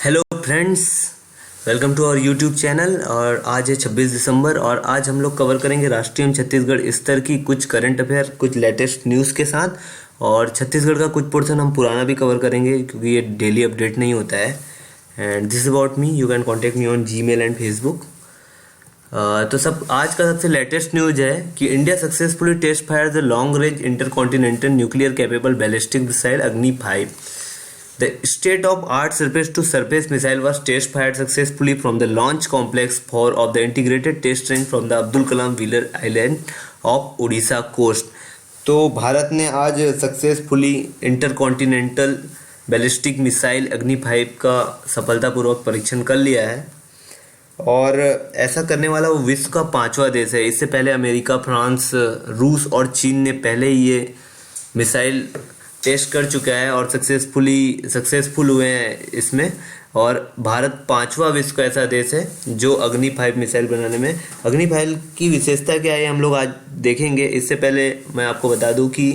Hello friends, welcome to our YouTube channel. और आज है 26 दिसंबर और आज हम लोग कवर करेंगे राष्ट्रीय एवं छत्तीसगढ़ स्तर की कुछ करंट अफेयर, कुछ लेटेस्ट न्यूज़ के साथ। और छत्तीसगढ़ का कुछ पोर्शन हम पुराना भी कवर करेंगे क्योंकि ये डेली अपडेट नहीं होता है। And this about me, you can contact me on Gmail and Facebook. तो आज का सबसे लेटेस्ट न्यूज है कि India successfully test fire the long range intercontinental nuclear capable ballistic missile Agni 5। The state-of-art surface-to-surface missile was test-fired successfully from the launch complex 4 of the integrated test range from the Abdul Kalam Wheeler Island of Odisha coast। तो भारत ने आज successfully intercontinental ballistic missile Agni 5 का सफलतापूर्वक परीक्षण कर लिया है। और ऐसा करने वाला वो विश्व का 5वां देश है। इससे पहले अमेरिका, फ्रांस, रूस और चीन ने पहले ही ये मिसाइल टेस्ट कर चुका है और सक्सेसफुल हुए हैं इसमें। और भारत 5वां विश्व का ऐसा देश है जो अग्नि 5 मिसाइल बनाने में। अग्नि 5 की विशेषता क्या है हम लोग आज देखेंगे। इससे पहले मैं आपको बता दूं कि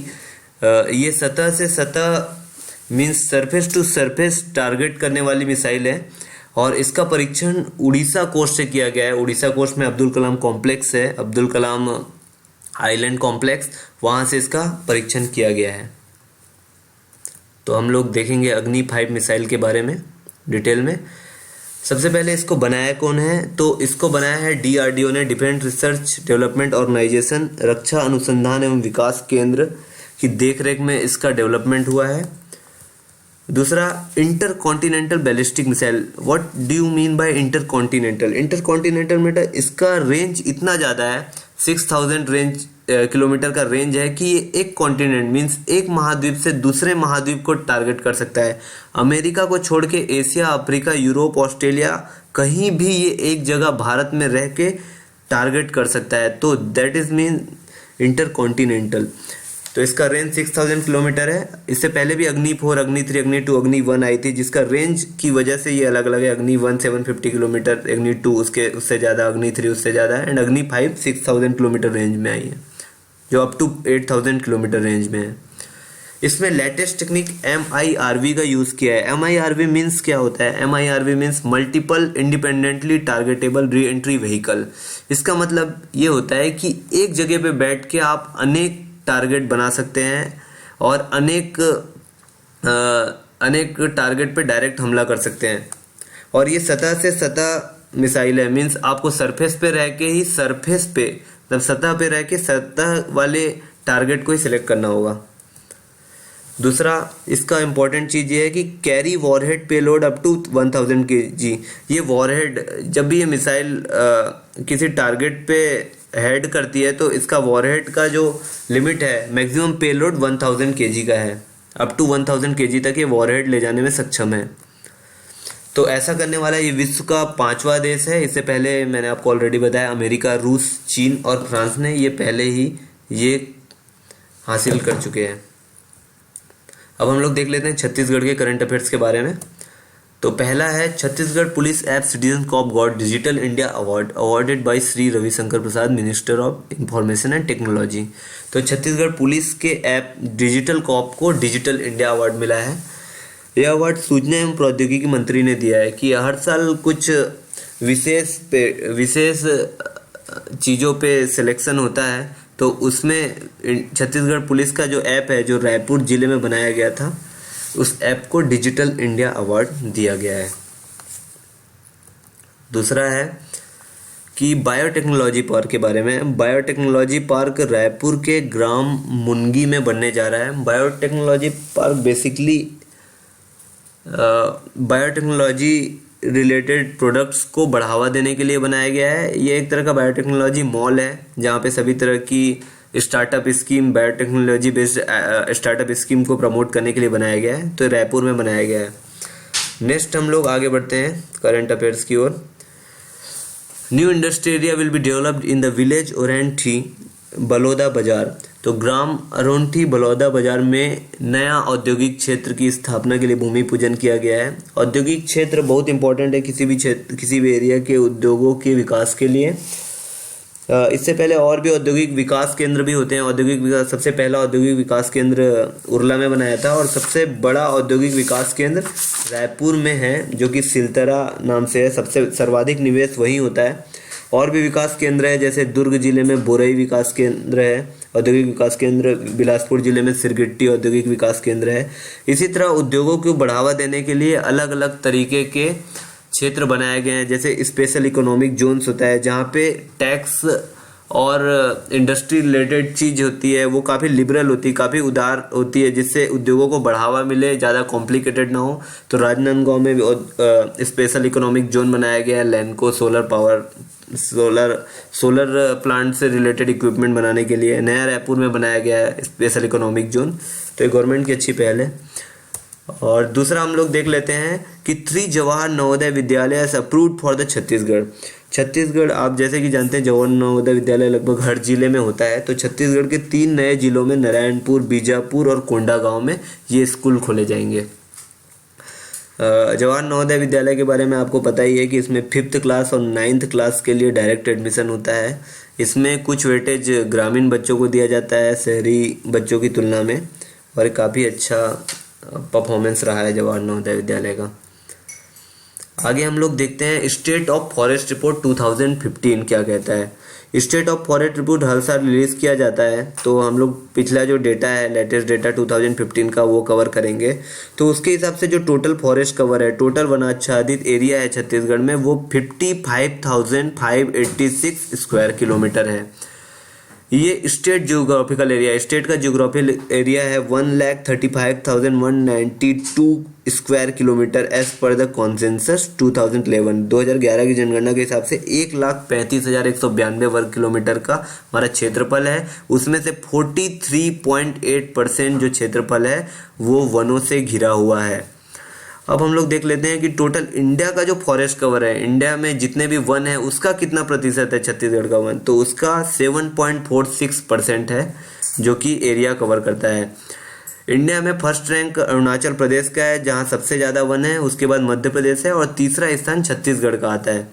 ये सतह से सतह means surface to surface target करने वाली मिसाइल है। और इसका परीक्षण उड़ीसा कोस्ट से किया गया है। उड़ीसा कोस्ट में अब्दुल कलाम कॉम्प्लेक्स है, अब्दुल कलाम आइलैंड कॉम्प्लेक्स, वहाँ से इसका परीक्षण किया गया है। तो हम लोग देखेंगे अग्नि 5 मिसाइल के बारे में डिटेल में। सबसे पहले इसको बनाया कौन है, तो इसको बनाया है DRDO ने, डिफेंस रिसर्च डेवलपमेंट ऑर्गेनाइजेशन, रक्षा अनुसंधान एवं विकास केंद्र की देखरेख में इसका डेवलपमेंट हुआ है। दूसरा, inter continental ballistic missile. What do you mean by inter continental? Inter continental में इसका रेंज इतना ज़्यादा है, 6000 किलोमीटर का रेंज है कि ये एक कॉन्टिनेंट मीन्स एक महाद्वीप से दूसरे महाद्वीप को टारगेट कर सकता है। अमेरिका को छोड़ के एशिया, अफ्रीका, यूरोप, ऑस्ट्रेलिया, कहीं भी ये एक जगह भारत में रह के टारगेट कर सकता है। तो that is mean inter continental. तो इसका रेंज 6000 किलोमीटर है। इससे पहले भी अग्नि 4, अग्नि 3, अग्नि 2, अग्नि 1 आई थी, जिसका रेंज की वजह से ये अलग अलग है। अग्नि 1 750 किलोमीटर, अग्नि 2 उससे ज़्यादा, अग्नि 3 उससे ज़्यादा है, एंड अग्नि 5 6000 किलोमीटर रेंज में आई है, जो अप टू 8000 किलोमीटर रेंज में है। इसमें लेटेस्ट टेक्निक MIRV का यूज़ किया है। MIRV मीन्स क्या होता है? MIRV means multiple independently targetable re entry vehicle. इसका मतलब ये होता है कि एक जगह पे बैठ के आप अनेक टारगेट बना सकते हैं और अनेक टारगेट पे डायरेक्ट हमला कर सकते हैं। और ये सतह से सतह मिसाइल है, मीन्स आपको सरफेस पे रह के ही सतह पे रह के सतह वाले टारगेट को ही सिलेक्ट करना होगा। दूसरा, इसका इंपॉर्टेंट चीज़ ये है कि carry warhead payload up to 1000 kg। ये वॉरहेड, जब भी ये मिसाइल किसी टारगेट पे हेड करती है तो इसका वॉरहेड का जो लिमिट है, मैक्सिमम पेलोड 1000 kg का है। अप टू 1000 kg तक ये वॉरहेड ले जाने में सक्षम है। तो ऐसा करने वाला ये विश्व का 5वां देश है। इससे पहले मैंने आपको ऑलरेडी बताया अमेरिका, रूस, चीन और फ्रांस ने ये पहले ही ये हासिल कर चुके हैं। अब हम लोग देख लेते हैं छत्तीसगढ़ के करंट अफेयर्स के बारे में। तो पहला है, Chhattisgarh police app citizen cop got digital India award awarded by Shri Ravishankar Prasad, minister of information and technology. तो छत्तीसगढ़ पुलिस के ऐप डिजिटल कॉप को डिजिटल इंडिया अवार्ड मिला है। यह अवार्ड सूचना एवं प्रौद्योगिकी मंत्री ने दिया है कि हर साल कुछ विशेष चीज़ों पे सिलेक्शन होता है। तो उसमें छत्तीसगढ़ पुलिस का जो ऐप है, जो रायपुर ज़िले में बनाया गया था, उस ऐप को डिजिटल इंडिया अवार्ड दिया गया है। दूसरा है कि बायोटेक्नोलॉजी पार्क के बारे में। बायोटेक्नोलॉजी पार्क रायपुर के ग्राम मुनगी में बनने जा रहा है। Biotechnology park basically biotechnology related products को बढ़ावा देने के लिए बनाया गया है। ये एक तरह का बायोटेक्नोलॉजी मॉल है जहाँ पे सभी तरह की startup scheme, biotechnology based startup scheme को प्रमोट करने के लिए बनाया गया है। तो रायपुर में बनाया गया है। नेक्स्ट हम लोग आगे बढ़ते हैं करंट अफेयर्स की ओर। New industry area will be developed in the village Orenthi Baloda Bazar. तो ग्राम अरोंठी बलौदा बाजार में नया औद्योगिक क्षेत्र की स्थापना के लिए भूमि पूजन किया गया है। औद्योगिक क्षेत्र बहुत इंपॉर्टेंट है किसी भी एरिया के उद्योगों के विकास के लिए। इससे पहले और भी औद्योगिक विकास केंद्र भी होते हैं। औद्योगिक विकास, सबसे पहला औद्योगिक विकास केंद्र उरला में बनाया था और सबसे बड़ा औद्योगिक विकास केंद्र रायपुर में है, जो कि सिलतरा नाम से है। सबसे सर्वाधिक निवेश वहीं होता है। और भी विकास केंद्र है, जैसे दुर्ग जिले में बोरई विकास केंद्र है औद्योगिक विकास केंद्र, बिलासपुर जिले में सिरगिट्टी औद्योगिक विकास केंद्र है। इसी तरह उद्योगों को बढ़ावा देने के लिए अलग अलग तरीके के क्षेत्र बनाए गए हैं, जैसे स्पेशल इकोनॉमिक जोन्स होता है, जहाँ पे टैक्स और इंडस्ट्री रिलेटेड चीज़ होती है वो काफ़ी लिबरल होती है, काफ़ी उदार होती है, जिससे उद्योगों को बढ़ावा मिले, ज़्यादा कॉम्प्लिकेटेड ना हो। तो राजनांदगांव में भी स्पेशल इकोनॉमिक जोन बनाया गया है Lanco solar power, solar plant से रिलेटेड इक्विपमेंट बनाने के लिए। नया रायपुर में बनाया गया है स्पेशल इकोनॉमिक जोन। तो ये गवर्नमेंट की अच्छी पहल है। और दूसरा हम लोग देख लेते हैं कि 3 Jawahar Navodaya Vidyalaya approved for the Chhattisgarh. Chhattisgarh, आप जैसे कि जानते हैं, जवाहर नवोदय विद्यालय लगभग हर जिले में होता है। तो छत्तीसगढ़ के 3 नए जिलों में नारायणपुर, बीजापुर और कोंडागांव में ये स्कूल खोले जाएंगे। जवाहर नवोदय विद्यालय के बारे में आपको पता ही है कि इसमें 5th क्लास और 9th क्लास के लिए डायरेक्ट एडमिशन होता है। इसमें कुछ वेटेज ग्रामीण बच्चों को दिया जाता है शहरी बच्चों की तुलना में, और काफ़ी अच्छा परफॉर्मेंस रहा है जवाहर नवोदय विद्यालय का। आगे हम लोग देखते हैं स्टेट ऑफ फॉरेस्ट रिपोर्ट 2015 क्या कहता है। स्टेट ऑफ फॉरेस्ट रिपोर्ट हर साल रिलीज़ किया जाता है, तो हम लोग पिछला जो डेटा है, लेटेस्ट डेटा 2015 का, वो कवर करेंगे। तो उसके हिसाब से जो टोटल फॉरेस्ट कवर है, टोटल वनाच्छादित एरिया है छत्तीसगढ़ में, वो 55,586 स्क्वायर किलोमीटर है। ये स्टेट जियोग्राफिकल एरिया, स्टेट का जियोग्राफिकल एरिया है 1,35,192 square kilometre as per the consensus 2011। 2011 की जनगणना के हिसाब से 1,35,192 वर्ग किलोमीटर का हमारा क्षेत्रफल है। उसमें से 43.8% जो क्षेत्रफल है वो वनों से घिरा हुआ है। अब हम लोग देख लेते हैं कि टोटल इंडिया का जो फॉरेस्ट कवर है, इंडिया में जितने भी वन है उसका कितना प्रतिशत है छत्तीसगढ़ का वन, तो उसका 7.46% है, जो कि एरिया कवर करता है। इंडिया में फर्स्ट रैंक अरुणाचल प्रदेश का है, जहां सबसे ज़्यादा वन है। उसके बाद मध्य प्रदेश है और तीसरा स्थान छत्तीसगढ़ का आता है।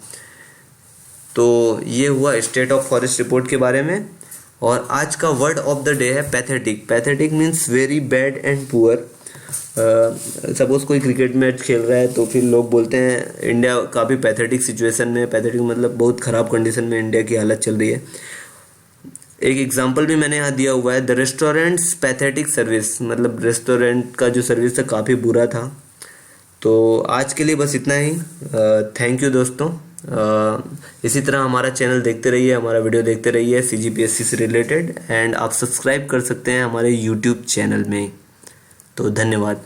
तो ये हुआ स्टेट ऑफ फॉरेस्ट रिपोर्ट के बारे में। और आज का वर्ड ऑफ द डे है pathetic. Pathetic means very bad and poor. Suppose कोई क्रिकेट मैच खेल रहा है तो फिर लोग बोलते हैं इंडिया काफ़ी पैथेटिक सिचुएशन में, पैथेटिक मतलब बहुत ख़राब कंडीशन में इंडिया की हालत चल रही है। एक एग्जांपल भी मैंने यहाँ दिया हुआ है, द रेस्टोरेंट्स पैथेटिक सर्विस, मतलब रेस्टोरेंट का जो सर्विस था काफ़ी बुरा था। तो आज के लिए बस इतना ही। थैंक यू दोस्तों। इसी तरह हमारा चैनल देखते रहिए, हमारा वीडियो देखते रहिए CGPSC से रिलेटेड, एंड आप सब्सक्राइब कर सकते हैं हमारे YouTube चैनल में। तो धन्यवाद।